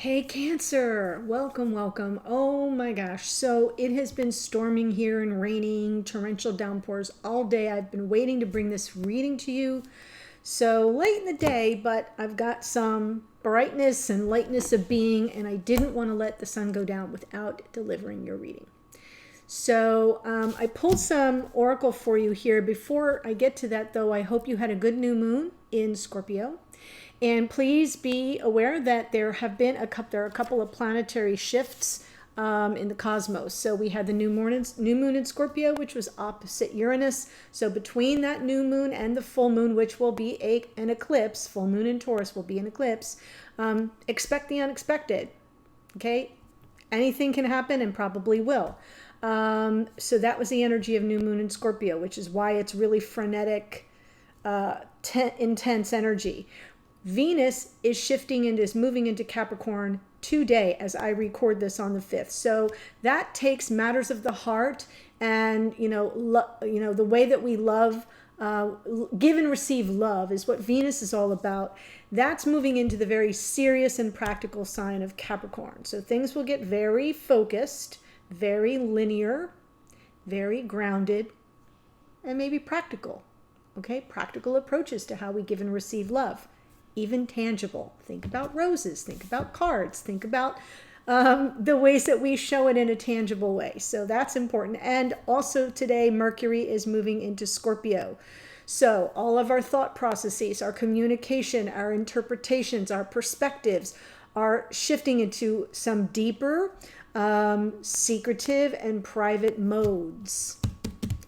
Hey Cancer, welcome, welcome. Oh my gosh, so it has been storming here and raining, torrential downpours all day. I've been waiting to bring this reading to you. So late in the day, but I've got some brightness and lightness of being, and I didn't want to let the sun go down without delivering your reading. So I pulled some oracle for you here. Before I get to that though, I hope you had a good new moon in Scorpio. And please be aware that there are a couple of planetary shifts in the cosmos. So we had the new moon in Scorpio, which was opposite Uranus. So between that new moon and the full moon, which will be an eclipse, full moon in Taurus will be an eclipse, expect the unexpected. Okay? Anything can happen and probably will. So that was the energy of new moon in Scorpio, which is why it's really frenetic, intense energy. Venus is moving into Capricorn today as I record this on the 5th. So that takes matters of the heart and, the way that we love, give and receive love is what Venus is all about. That's moving into the very serious and practical sign of Capricorn. So things will get very focused, very linear, very grounded, and maybe practical. Okay, practical approaches to how we give and receive love. Even tangible. Think about roses, think about cards, think about the ways that we show it in a tangible way. So that's important. And also today, Mercury is moving into Scorpio. So all of our thought processes, our communication, our interpretations, our perspectives are shifting into some deeper, secretive and private modes.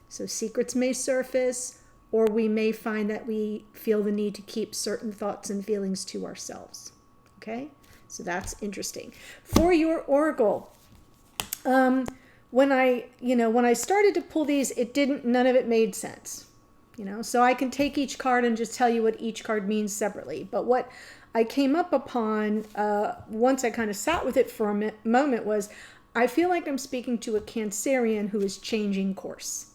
So secrets may surface, or we may find that we feel the need to keep certain thoughts and feelings to ourselves. Okay, so that's interesting. For your oracle, when I started to pull these, none of it made sense. So I can take each card and just tell you what each card means separately. But what I came up upon once I kind of sat with it for a moment was, I feel like I'm speaking to a Cancerian who is changing course.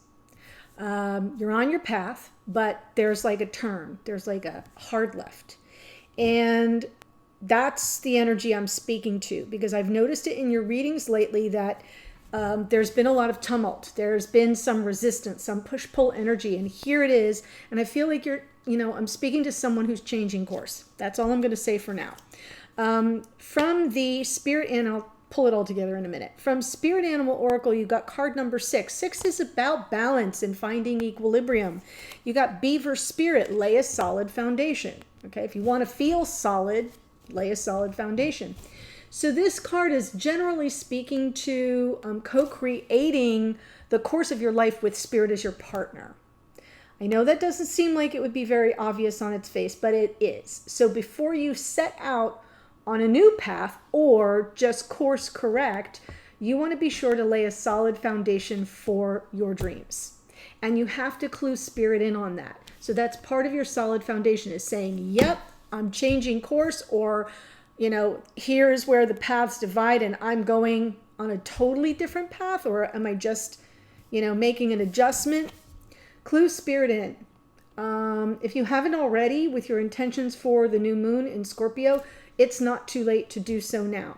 You're on your path, but there's like a turn. There's like a hard left. And that's the energy I'm speaking to, because I've noticed it in your readings lately that there's been a lot of tumult. There's been some resistance, some push-pull energy, and here it is. And I feel like I'm speaking to someone who's changing course. That's all I'm going to say for now. From the Spirit, and I'll pull it all together in a minute. From Spirit Animal Oracle, you got card number 6. 6 is about balance and finding equilibrium. You got Beaver Spirit, lay a solid foundation. Okay, if you want to feel solid, lay a solid foundation. So this card is generally speaking to co-creating the course of your life with Spirit as your partner. I know that doesn't seem like it would be very obvious on its face, but it is. So before you set out on a new path or just course correct, you want to be sure to lay a solid foundation for your dreams. And you have to clue Spirit in on that. So that's part of your solid foundation, is saying, yep, I'm changing course, or, here's where the paths divide and I'm going on a totally different path, or am I just, making an adjustment? Clue Spirit in. If you haven't already with your intentions for the new moon in Scorpio, it's not too late to do so now.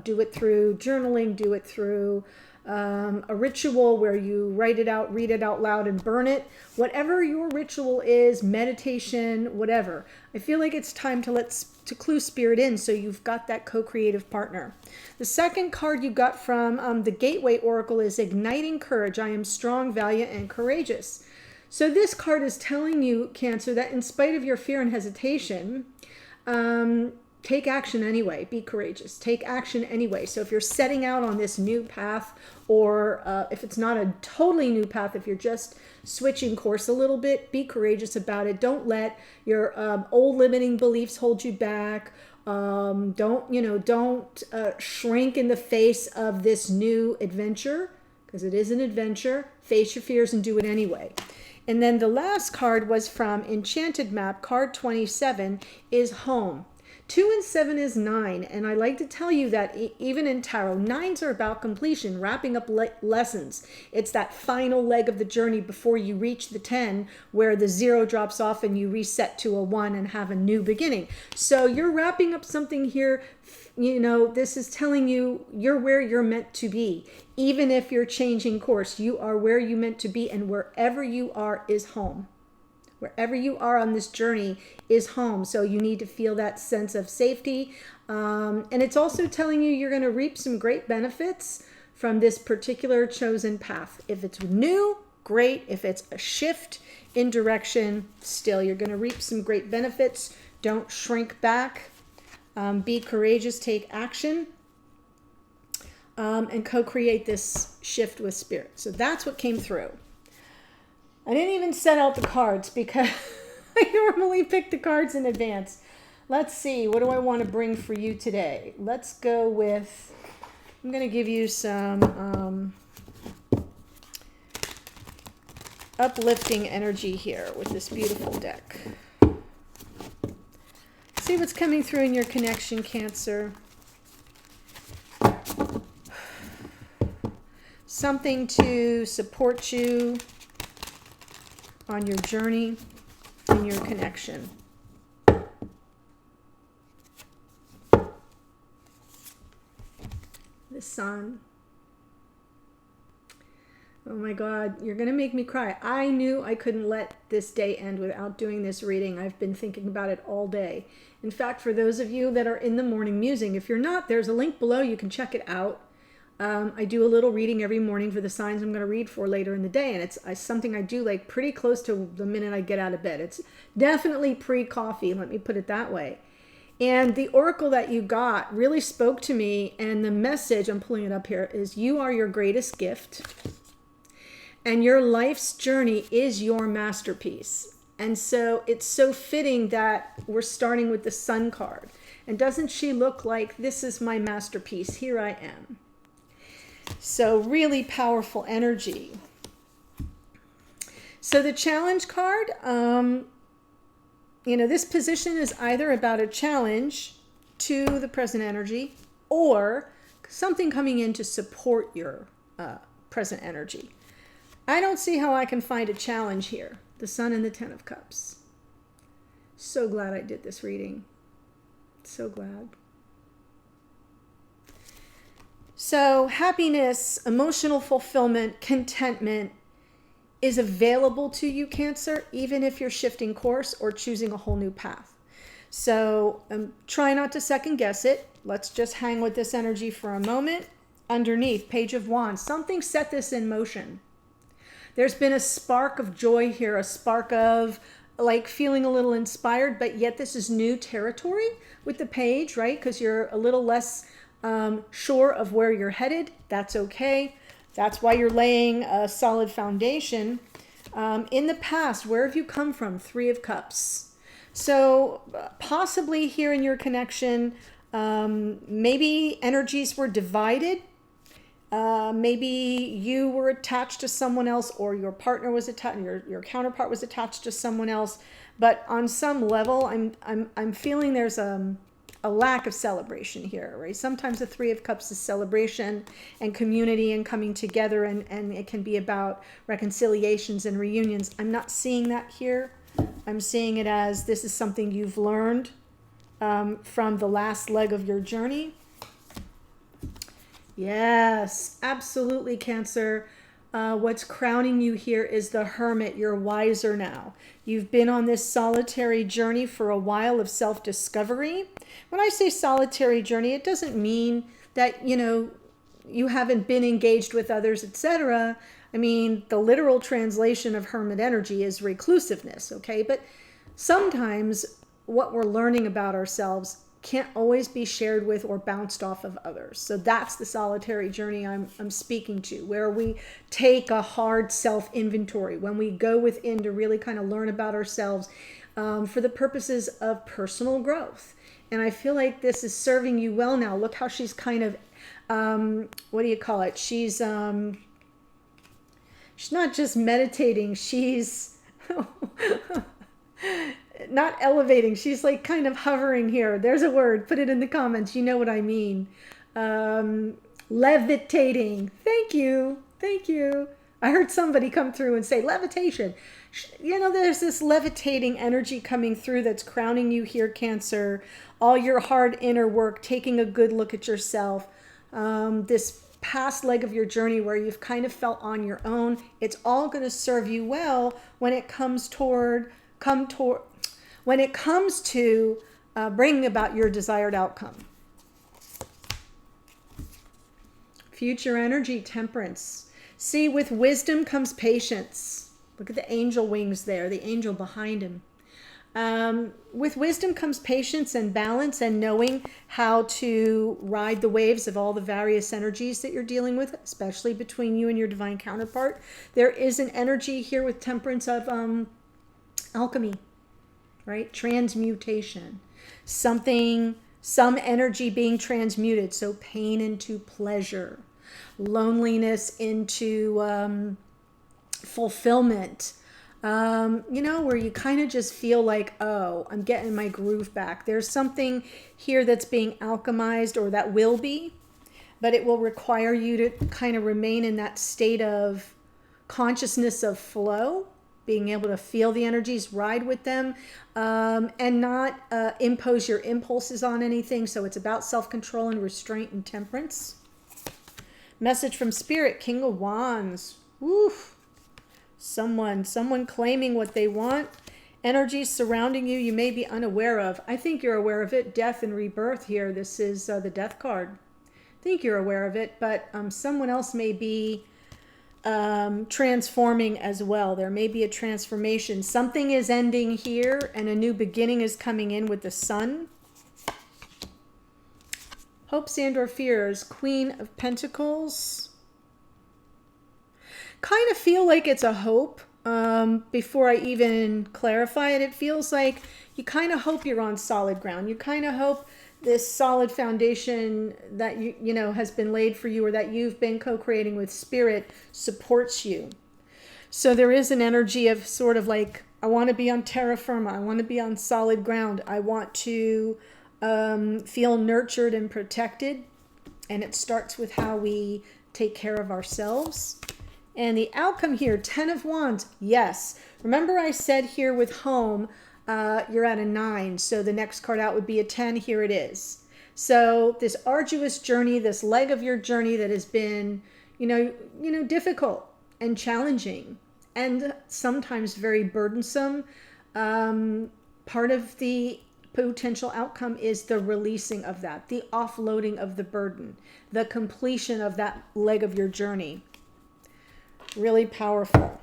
Do it through journaling, do it through a ritual where you write it out, read it out loud, and burn it. Whatever your ritual is, meditation, whatever. I feel like it's time to clue Spirit in, so you've got that co-creative partner. The second card you got from the Gateway Oracle is Igniting Courage. I am strong, valiant, and courageous. So this card is telling you, Cancer, that in spite of your fear and hesitation, take action anyway. Be courageous. Take action anyway. So if you're setting out on this new path, or if it's not a totally new path, if you're just switching course a little bit, be courageous about it. Don't let your old limiting beliefs hold you back. Don't shrink in the face of this new adventure, because it is an adventure. Face your fears and do it anyway. And then the last card was from Enchanted Map, card 27, is Home. 2 and 7 is 9, and I like to tell you that even in tarot, 9s are about completion, wrapping up lessons. It's that final leg of the journey before you reach the 10, where the 0 drops off and you reset to a 1 and have a new beginning. So you're wrapping up something here this is telling you you're where you're meant to be. Even if you're changing course, you are where you meant to be, and wherever you are is home. Wherever you are on this journey is home. So you need to feel that sense of safety. And it's also telling you you're going to reap some great benefits from this particular chosen path. If it's new, great. If it's a shift in direction, still, you're going to reap some great benefits. Don't shrink back. Be courageous, take action, and co-create this shift with spirit. So that's what came through. I didn't even set out the cards because I normally pick the cards in advance. Let's see, what do I want to bring for you today? Let's go with, I'm going to give you some uplifting energy here with this beautiful deck. See what's coming through in your connection, Cancer. Something to support you on your journey in your connection. The Sun. Oh my God, you're going to make me cry. I knew I couldn't let this day end without doing this reading. I've been thinking about it all day. In fact, for those of you that are in the morning musing, if you're not, there's a link below. You can check it out. I do a little reading every morning for the signs I'm going to read for later in the day. And it's something I do like pretty close to the minute I get out of bed. It's definitely pre-coffee, let me put it that way. And the oracle that you got really spoke to me. And the message, I'm pulling it up here, is you are your greatest gift. And your life's journey is your masterpiece. And so it's so fitting that we're starting with the Sun card. And doesn't she look like, this is my masterpiece, here I am. So really powerful energy. So the challenge card, this position is either about a challenge to the present energy or something coming in to support your present energy. I don't see how I can find a challenge here. The Sun and the Ten of Cups. So glad I did this reading. So glad. So happiness, emotional fulfillment, contentment is available to you, Cancer, even if you're shifting course or choosing a whole new path. So try not to second guess it. Let's just hang with this energy for a moment. Underneath, Page of Wands, something set this in motion. There's been a spark of joy here, a spark of like feeling a little inspired, but yet this is new territory with the page, right? Because you're a little less sure of where you're headed. That's okay. That's why you're laying a solid foundation. In the past, where have you come from? Three of Cups. So possibly here in your connection, maybe energies were divided. Maybe you were attached to someone else, or your partner was attached, your counterpart was attached to someone else. But on some level, I'm feeling there's a lack of celebration here, right? Sometimes the Three of Cups is celebration and community and coming together, and it can be about reconciliations and reunions. I'm not seeing that here. I'm seeing it as this is something you've learned from the last leg of your journey. Yes, absolutely, Cancer. What's crowning you here is the Hermit. You're wiser now. You've been on this solitary journey for a while of self-discovery. When I say solitary journey, it doesn't mean that, you haven't been engaged with others, etc. I mean, the literal translation of Hermit energy is reclusiveness, okay? But sometimes what we're learning about ourselves can't always be shared with or bounced off of others. So that's the solitary journey I'm speaking to, where we take a hard self-inventory, when we go within to really kind of learn about ourselves for the purposes of personal growth. And I feel like this is serving you well now. Look how she's kind of, what do you call it? She's not just meditating, she's not elevating. She's like kind of hovering here. There's a word. Put it in the comments. You know what I mean. Levitating. Thank you. Thank you. I heard somebody come through and say levitation. There's this levitating energy coming through that's crowning you here, Cancer. All your hard inner work, taking a good look at yourself. This past leg of your journey where you've kind of felt on your own. It's all going to serve you well when it comes to bringing about your desired outcome. Future energy, Temperance. See, with wisdom comes patience. Look at the angel wings there, the angel behind him. With wisdom comes patience and balance and knowing how to ride the waves of all the various energies that you're dealing with, especially between you and your divine counterpart. There is an energy here with Temperance of alchemy, right? Transmutation. Some energy being transmuted. So pain into pleasure. Loneliness into fulfillment. Where you kind of just feel like, oh, I'm getting my groove back. There's something here that's being alchemized, or that will be, but it will require you to kind of remain in that state of consciousness of flow, being able to feel the energies, ride with them, and not impose your impulses on anything. So it's about self-control and restraint and temperance. Message from Spirit, King of Wands. Woof. Someone claiming what they want. Energies surrounding you may be unaware of. I think you're aware of it. Death and rebirth here. This is the death card. I think you're aware of it, but someone else may be transforming as well. There may be a transformation. Something is ending here and a new beginning is coming in with the Sun. Hopes and or fears. Queen of Pentacles. Kind of feel like it's a hope. Before I even clarify it, it feels like you kind of hope you're on solid ground. You kind of hope this solid foundation that you know has been laid for you, or that you've been co-creating with Spirit, supports you. So there is an energy of sort of like, I want to be on terra firma. I want to be on solid ground. I want to feel nurtured and protected. And it starts with how we take care of ourselves. And the outcome here, 10 of Wands, yes. Remember I said here with home, you're at a 9. So the next card out would be a 10. Here it is. So this arduous journey, this leg of your journey that has been, difficult and challenging and sometimes very burdensome. Part of the potential outcome is the releasing of that, the offloading of the burden, the completion of that leg of your journey. Really powerful.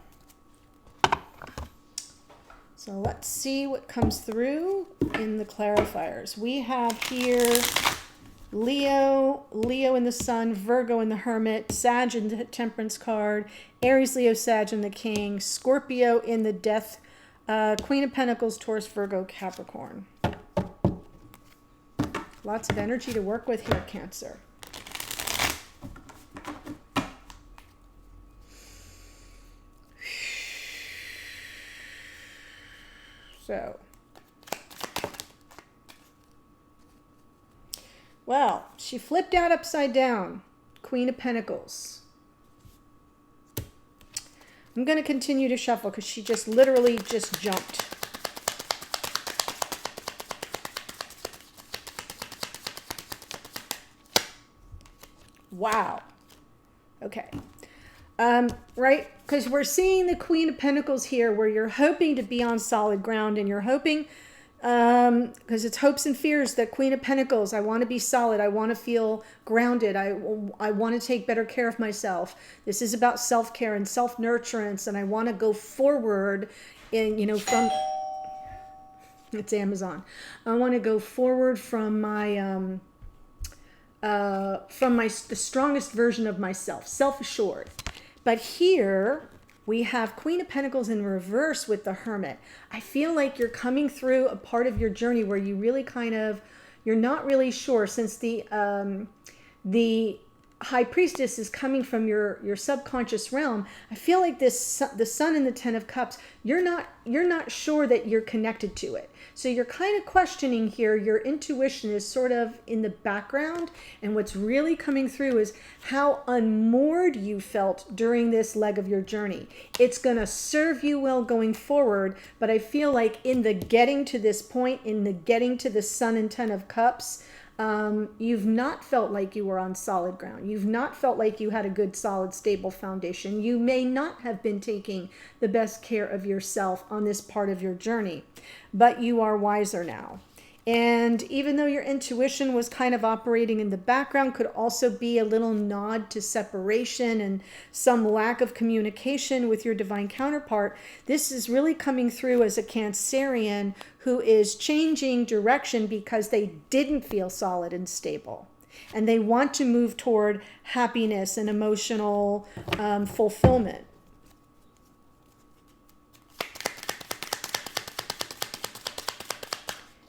So let's see what comes through in the clarifiers. We have here Leo in the Sun, Virgo in the Hermit, Sag in the Temperance card, Aries, Leo, Sag in the King, Scorpio in the Death, Queen of Pentacles, Taurus, Virgo, Capricorn. Lots of energy to work with here, Cancer. So, well, she flipped out upside down. Queen of Pentacles. I'm going to continue to shuffle because she just literally just jumped. Wow. Okay. Right? Because we're seeing the Queen of Pentacles here where you're hoping to be on solid ground, and you're hoping, because it's hopes and fears, that Queen of Pentacles, I want to be solid. I want to feel grounded. I want to take better care of myself. This is about self-care and self-nurturance, and I want to go forward in, from, it's Amazon. I want to go forward from my, the strongest version of myself, self-assured. But here we have Queen of Pentacles in reverse with the Hermit. I feel like you're coming through a part of your journey where you really you're not really sure, since the High Priestess is coming from your subconscious realm. I feel like the Sun and the Ten of Cups, you're not sure that you're connected to it. So you're kind of questioning here. Your intuition is sort of in the background, and what's really coming through is how unmoored you felt during this leg of your journey. It's going to serve you well going forward, but I feel like in the getting to this point, in the getting to the Sun and Ten of Cups, you've not felt like you were on solid ground. You've not felt like you had a good, solid, stable foundation. You may not have been taking the best care of yourself on this part of your journey, but you are wiser now. And even though your intuition was kind of operating in the background, could also be a little nod to separation and some lack of communication with your divine counterpart, this is really coming through as a Cancerian who is changing direction because they didn't feel solid and stable. And they want to move toward happiness and emotional fulfillment.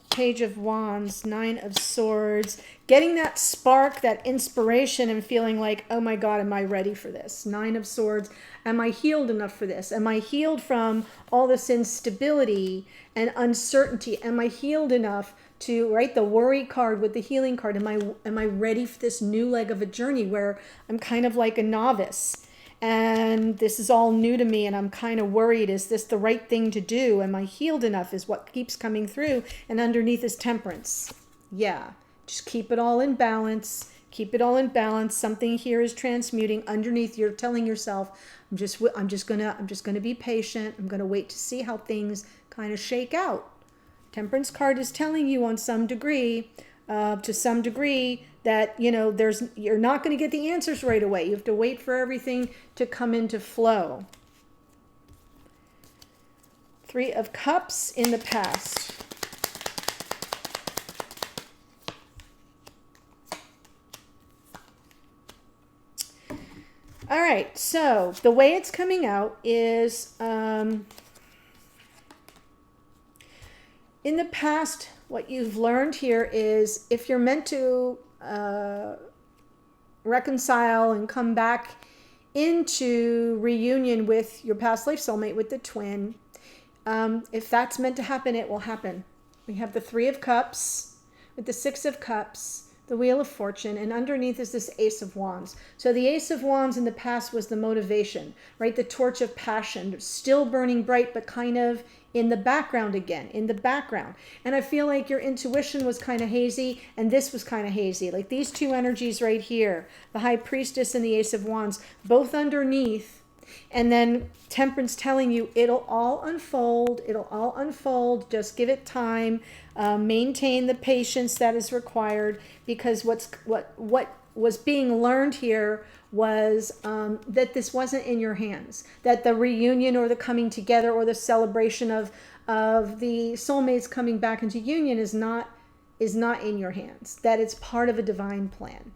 Page of Wands, Nine of Swords, getting that spark, that inspiration, and feeling like, oh my God, am I ready for this? Nine of Swords, am I healed enough for this? Am I healed from all this instability and uncertainty? Am I healed enough to, right, the worry card with the healing card? Am I ready for this new leg of a journey where I'm kind of like a novice? And this is all new to me and I'm kind of worried. Is this the right thing to do? Am I healed enough is what keeps coming through. And underneath is Temperance. Yeah, just keep it all in balance. Keep it all in balance. Something here is transmuting. Underneath, you're telling yourself, I'm just gonna be patient. I'm gonna wait to see how things kind of shake out. Temperance card is telling you on some degree, to some degree, that you're not going to get the answers right away. You have to wait for everything to come into flow. Three of Cups in the past. All right, so the way it's coming out is in the past, what you've learned here is if you're meant to reconcile and come back into reunion with your past life soulmate, with the twin, if that's meant to happen, it will happen. We have the Three of Cups with the Six of Cups, the Wheel of Fortune, and underneath is this Ace of Wands. So the Ace of Wands in the past was the motivation, right? The torch of passion, still burning bright, but kind of in the background again, in the background. And I feel like your intuition was kind of hazy, and this was kind of hazy. Like these two energies right here, the High Priestess and the Ace of Wands, both underneath. And then Temperance telling you it'll all unfold. It'll all unfold. Just give it time. Maintain the patience that is required, because what was being learned here was that this wasn't in your hands. That the reunion or the coming together or the celebration of the soulmates coming back into union is not in your hands. That it's part of a divine plan.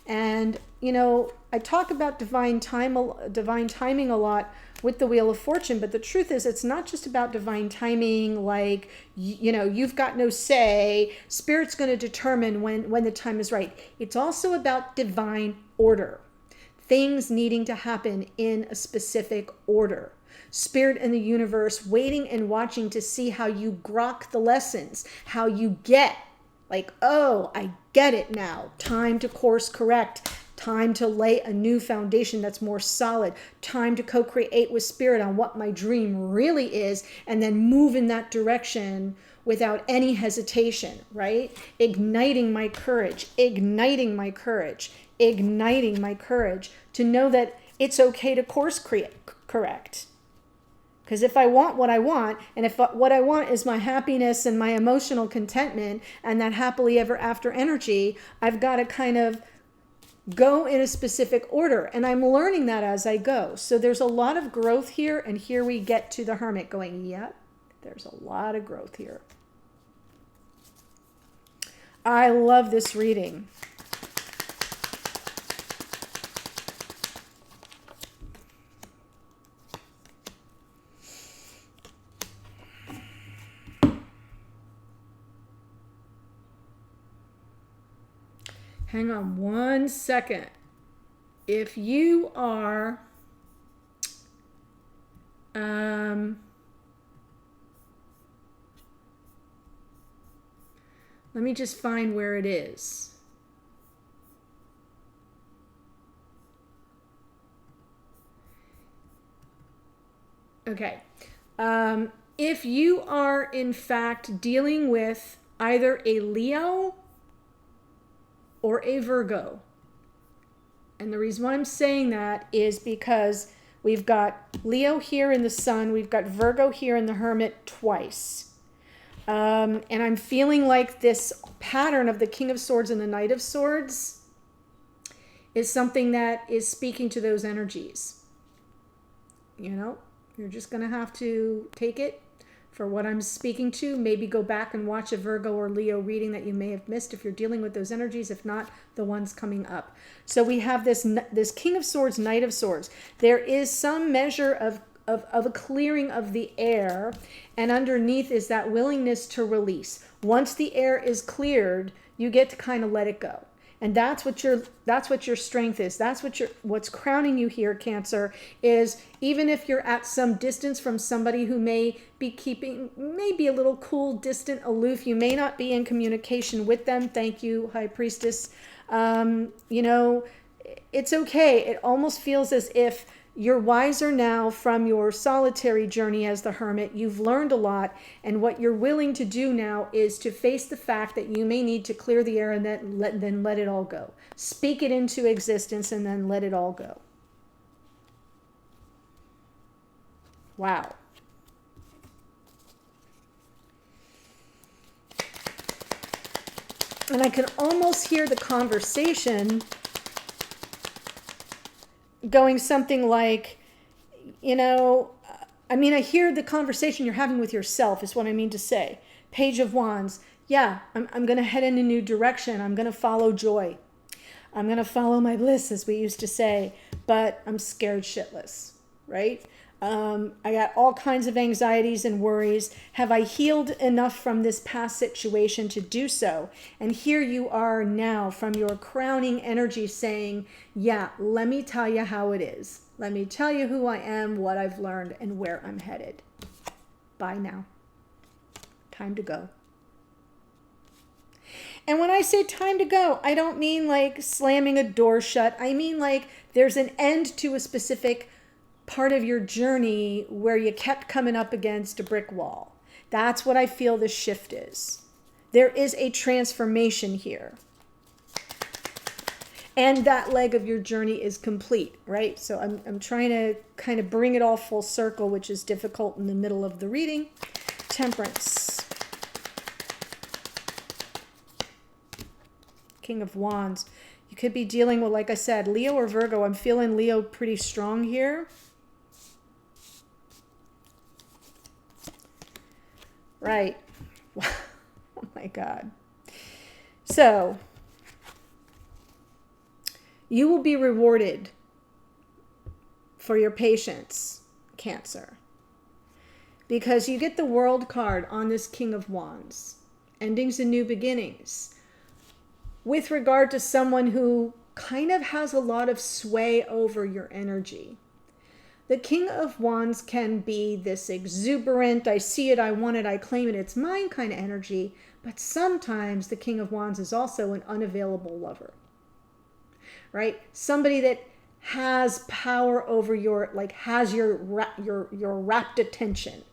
And I talk about divine timing a lot with the Wheel of Fortune, but the truth is it's not just about divine timing, like you've got no say, Spirit's going to determine when the time is right. It's also about divine order, things needing to happen in a specific order. Spirit and the universe waiting and watching to see how you grok the lessons, how you get like, oh, I get it now. Time to course correct. Time to lay a new foundation that's more solid. Time to co-create with Spirit on what my dream really is, and then move in that direction without any hesitation, right? Igniting my courage, igniting my courage, igniting my courage to know that it's okay to course correct. Because if I want what I want, and if what I want is my happiness and my emotional contentment and that happily ever after energy, I've got to kind of go in a specific order. And I'm learning that as I go. So there's a lot of growth here. And here we get to the Hermit going, yep, there's a lot of growth here. I love this reading. Hang on one second. if you are let me just find where it is. Okay. If you are in fact dealing with either a Leo or a Virgo, and the reason why I'm saying that is because we've got Leo here in the Sun, we've got Virgo here in the Hermit twice. And I'm feeling like this pattern of the King of Swords and the Knight of Swords is something that is speaking to those energies. You know, you're just going to have to take it for what I'm speaking to. Maybe go back and watch a Virgo or Leo reading that you may have missed if you're dealing with those energies, if not the ones coming up. So we have this King of Swords, Knight of Swords. There is some measure of a clearing of the air, and underneath is that willingness to release. Once the air is cleared, you get to kind of let it go. And that's what your strength is. That's what's crowning you here, Cancer, is even if you're at some distance from somebody who may be a little cool, distant, aloof, you may not be in communication with them. Thank you, High Priestess. You know, it's okay. It almost feels as if you're wiser now from your solitary journey as the Hermit. You've learned a lot, and what you're willing to do now is to face the fact that you may need to clear the air and then let it all go. Speak it into existence and then let it all go. Wow. And I can almost hear the conversation going something like, you know, I mean, I hear the conversation you're having with yourself is what I mean to say. Page of Wands. Yeah, I'm going to head in a new direction. I'm going to follow joy. I'm going to follow my bliss, as we used to say, but I'm scared shitless, right? I got all kinds of anxieties and worries. Have I healed enough from this past situation to do so? And here you are now from your crowning energy saying, yeah, let me tell you how it is. Let me tell you who I am, what I've learned, and where I'm headed. Bye now. Time to go. And when I say time to go, I don't mean like slamming a door shut. I mean like there's an end to a specific part of your journey where you kept coming up against a brick wall. That's what I feel the shift is. There is a transformation here. And that leg of your journey is complete, right? So I'm trying to kind of bring it all full circle, which is difficult in the middle of the reading. Temperance. King of Wands. You could be dealing with, like I said, Leo or Virgo. I'm feeling Leo pretty strong here. Right. Oh my God. So, you will be rewarded for your patience, Cancer. Because you get the World card on this King of Wands. Endings and new beginnings. With regard to someone who kind of has a lot of sway over your energy. The King of Wands can be this exuberant, I see it, I want it, I claim it, it's mine kind of energy. But sometimes the King of Wands is also an unavailable lover. Right? Somebody that has power over your, like has your rapt attention.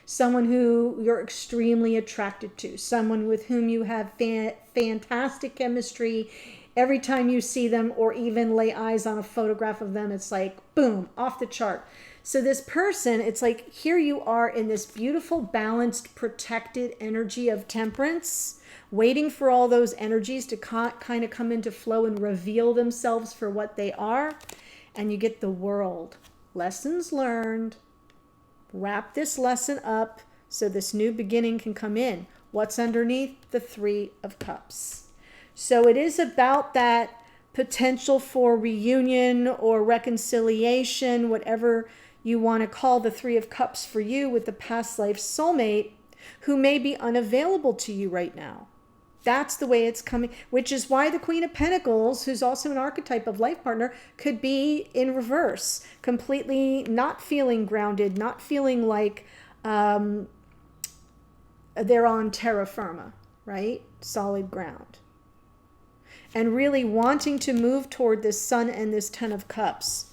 Someone who you're extremely attracted to. Someone with whom you have fantastic chemistry. Every time you see them or even lay eyes on a photograph of them, it's like, boom, off the chart. So this person, it's like, here you are in this beautiful, balanced, protected energy of temperance, waiting for all those energies to kind of come into flow and reveal themselves for what they are. And you get the World. Lessons learned. Wrap this lesson up so this new beginning can come in. What's underneath? The Three of Cups. So it is about that potential for reunion or reconciliation, whatever you want to call the Three of Cups for you with the past life soulmate who may be unavailable to you right now. That's the way it's coming, which is why the Queen of Pentacles, who's also an archetype of life partner, could be in reverse, completely not feeling grounded, not feeling like they're on terra firma, right? Solid ground. And really wanting to move toward this Sun and this Ten of Cups.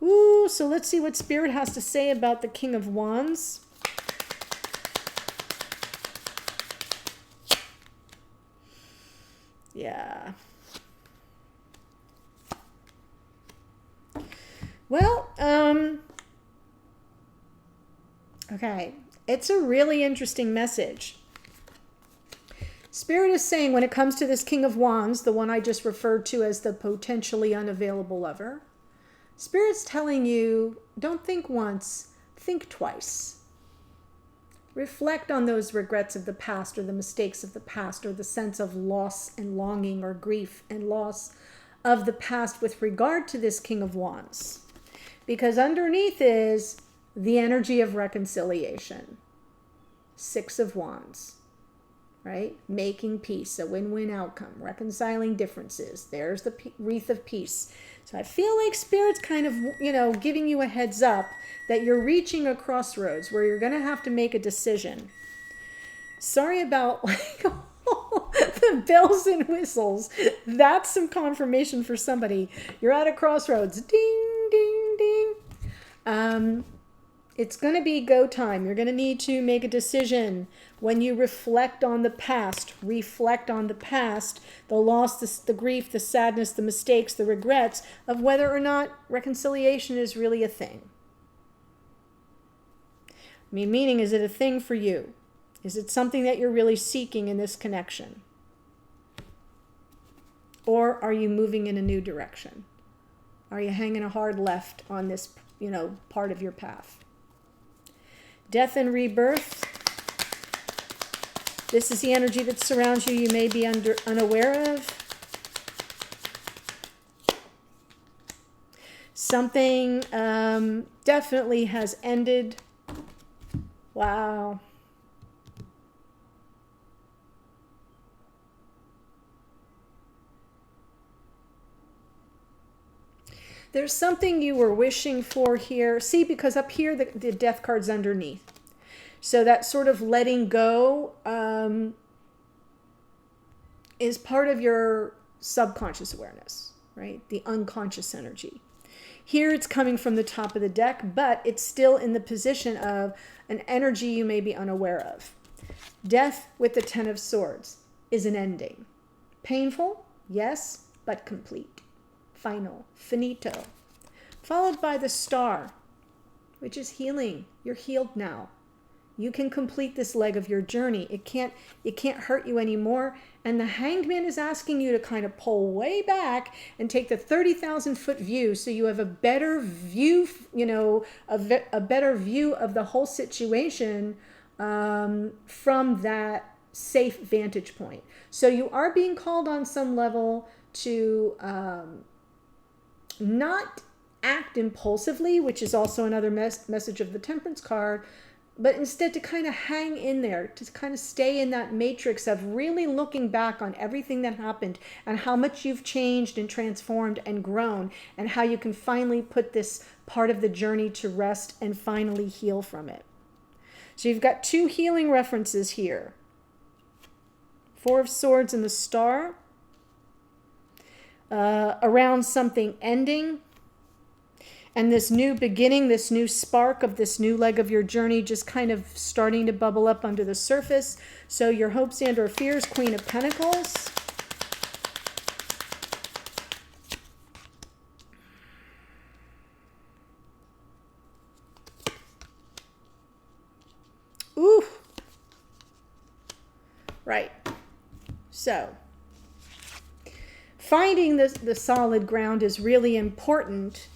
Ooh, so let's see what Spirit has to say about the King of Wands. Yeah. Well, okay. It's a really interesting message. Spirit is saying when it comes to this King of Wands, the one I just referred to as the potentially unavailable lover, Spirit's telling you, don't think once, think twice. Reflect on those regrets of the past or the mistakes of the past or the sense of loss and longing or grief and loss of the past with regard to this King of Wands. Because underneath is the energy of reconciliation. Six of Wands, right? Making peace, a win-win outcome, reconciling differences. There's the wreath of peace. So I feel like Spirit's kind of, giving you a heads up that you're reaching a crossroads where you're going to have to make a decision. Sorry about the bells and whistles. That's some confirmation for somebody. You're at a crossroads. Ding, ding, ding. It's going to be go time. You're going to need to make a decision. When you reflect on the past, the loss, the grief, the sadness, the mistakes, the regrets of whether or not reconciliation is really a thing. Meaning, is it a thing for you? Is it something that you're really seeking in this connection? Or are you moving in a new direction? Are you hanging a hard left on this, part of your path? Death and rebirth. This is the energy that surrounds you may be unaware of. Something definitely has ended. Wow. There's something you were wishing for here. See, because up here, the death card's underneath. So that sort of letting go is part of your subconscious awareness, right? The unconscious energy. Here it's coming from the top of the deck, but it's still in the position of an energy you may be unaware of. Death with the Ten of Swords is an ending. Painful, yes, but complete. Final, finito. Followed by the Star, which is healing. You're healed now. You can complete this leg of your journey. It can't hurt you anymore. And the Hanged Man is asking you to kind of pull way back and take the 30,000-foot view so you have a better view, a better view of the whole situation from that safe vantage point. So you are being called on some level to not act impulsively, which is also another message of the Temperance card, but instead to kind of hang in there, to kind of stay in that matrix of really looking back on everything that happened and how much you've changed and transformed and grown, and how you can finally put this part of the journey to rest and finally heal from it. So you've got two healing references here. Four of Swords and the Star. Around something ending. And this new beginning, this new spark of this new leg of your journey just kind of starting to bubble up under the surface. So your hopes and or fears, Queen of Pentacles. Ooh. Right. So finding the solid ground is really important.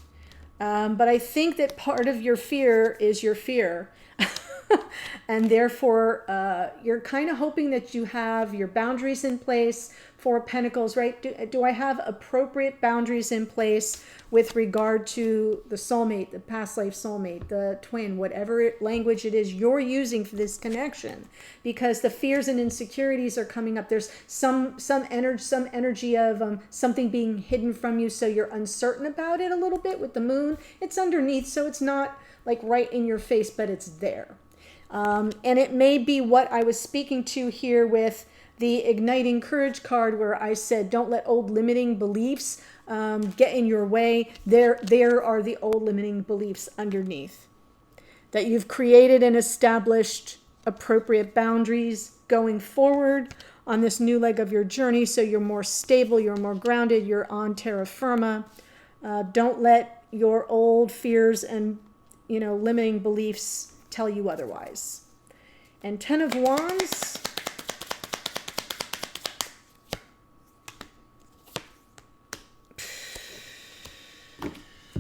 But I think that part of your fear is your fear. And therefore, you're kind of hoping that you have your boundaries in place. Four of Pentacles, right? Do I have appropriate boundaries in place with regard to the soulmate, the past life soulmate, the twin, whatever language it is you're using for this connection? Because the fears and insecurities are coming up. There's some energy of something being hidden from you, so you're uncertain about it a little bit with the moon. It's underneath, so it's not like right in your face, but it's there. And it may be what I was speaking to here with the Igniting Courage card, where I said, don't let old limiting beliefs get in your way. There are the old limiting beliefs underneath. That you've created and established appropriate boundaries going forward on this new leg of your journey, so you're more stable, you're more grounded, you're on terra firma. Don't let your old fears and limiting beliefs tell you otherwise. And Ten of Wands.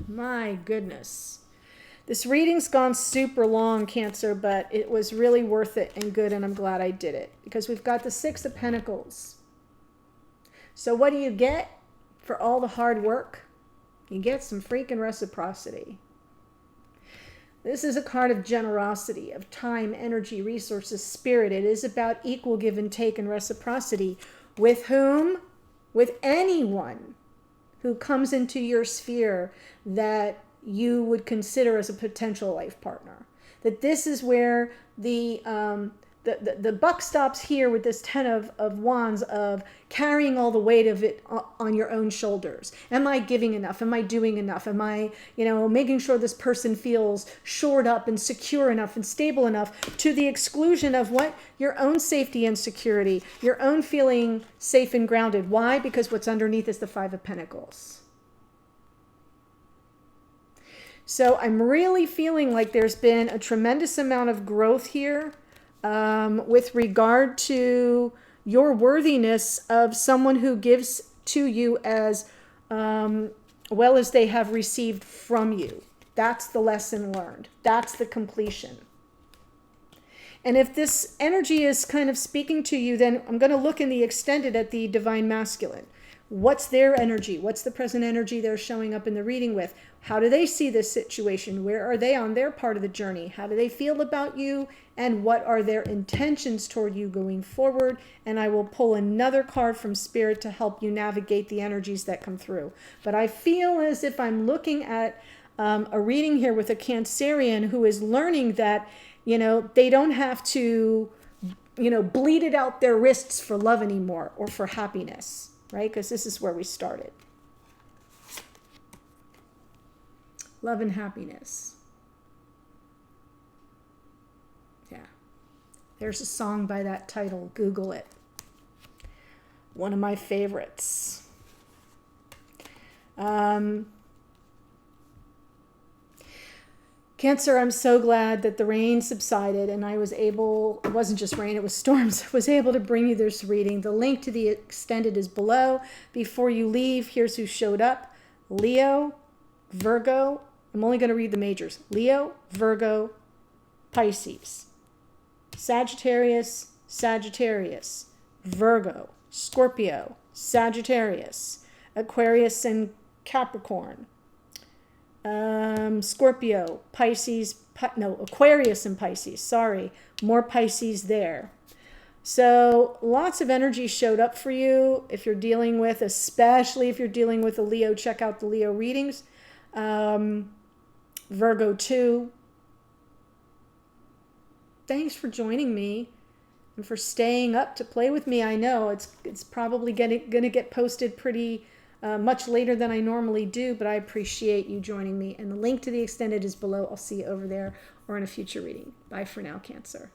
My goodness. This reading's gone super long, Cancer, but it was really worth it and good, and I'm glad I did it. Because we've got the Six of Pentacles. So what do you get for all the hard work? You get some freaking reciprocity. This is a card of generosity, of time, energy, resources, spirit. It is about equal give and take and reciprocity. With whom? With anyone who comes into your sphere that you would consider as a potential life partner. That this is where the buck stops here with this Ten of Wands, of carrying all the weight of it on your own shoulders. Am I giving enough? Am I doing enough? Am I, making sure this person feels shored up and secure enough and stable enough, to the exclusion of what? Your own safety and security, your own feeling safe and grounded. Why? Because what's underneath is the Five of Pentacles. So I'm really feeling like there's been a tremendous amount of growth here with regard to your worthiness of someone who gives to you as well as they have received from you. That's the lesson learned. That's the completion. And if this energy is kind of speaking to you, then I'm going to look in the extended at the Divine Masculine. What's their energy? What's the present energy they're showing up in the reading with? How do they see this situation? Where are they on their part of the journey? How do they feel about you? And what are their intentions toward you going forward? And I will pull another card from Spirit to help you navigate the energies that come through. But I feel as if I'm looking at a reading here with a Cancerian who is learning that, they don't have to, bleed it out their wrists for love anymore, or for happiness. Right? Because this is where we started. Love and happiness. Yeah. There's a song by that title. Google it. One of my favorites. Cancer, I'm so glad that the rain subsided and I was able, it wasn't just rain, it was storms, I was able to bring you this reading. The link to the extended is below. Before you leave, here's who showed up. Leo, Virgo, I'm only going to read the majors. Leo, Virgo, Pisces, Sagittarius, Sagittarius, Virgo, Scorpio, Sagittarius, Aquarius and Capricorn. Scorpio, Pisces, Aquarius and Pisces, sorry, more Pisces there. So lots of energy showed up for you. If you're dealing with, especially if you're dealing with a Leo, check out the Leo readings. Virgo too. Thanks for joining me and for staying up to play with me. I know it's probably going to get posted pretty much later than I normally do, but I appreciate you joining me. And the link to the extended is below. I'll see you over there or in a future reading. Bye for now, Cancer.